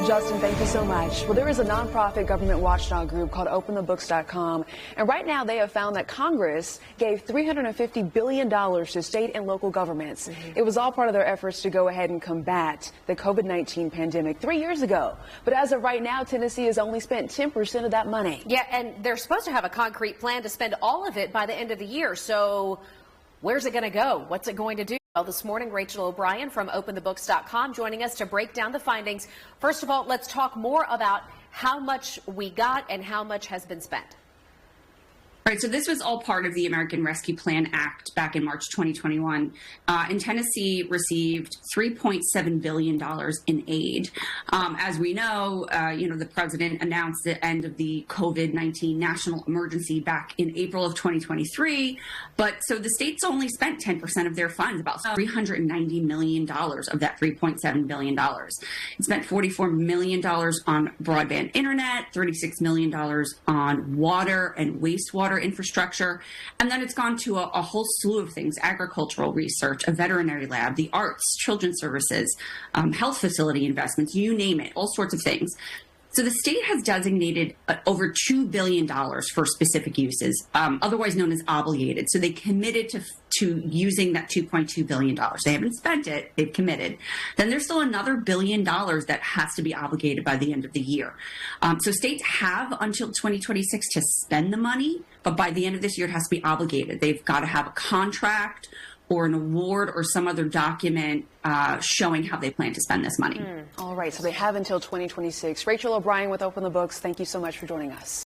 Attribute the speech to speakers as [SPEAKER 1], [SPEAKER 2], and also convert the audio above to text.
[SPEAKER 1] Justin, thank you so much. Well, there is a nonprofit government watchdog group called OpenTheBooks.com, and right now they have found that Congress gave $350 billion to state and local governments. It was all part of their efforts to go ahead and combat the COVID-19 pandemic 3 years ago. But as of right now, Tennessee has only spent 10% of that money.
[SPEAKER 2] Yeah, and they're supposed to have a concrete plan to spend all of it by the end of the year. So where's it going to go? What's it going to do? Well, this morning, Rachel O'Brien from OpenTheBooks.com joining us to break down the findings. First of all, let's talk more about how much we got and how much has been spent.
[SPEAKER 3] All right, so this was all part of the American Rescue Plan Act back in March 2021. And Tennessee received $3.7 billion in aid. As we know, the president announced the end of the COVID-19 national emergency back in April of 2023. But so the states only spent 10% of their funds, about $390 million of that $3.7 billion. It spent $44 million on broadband internet, $36 million on water and wastewater infrastructure, and then it's gone to a whole slew of things: agricultural research, a veterinary lab, the arts, children's services, health facility investments, you name it, all sorts of things. So the state has designated over $2 billion for specific uses, otherwise known as obligated. So they committed to using that $2.2 billion. They haven't spent it, they've committed. Then there's still another $1 billion that has to be obligated by the end of the year. So states have until 2026 to spend the money, but by the end of this year, it has to be obligated. They've got to have a contract or an award or some other document showing how they plan to spend this money.
[SPEAKER 1] All right, so they have until 2026. Rachel O'Brien with Open the Books, thank you so much for joining us.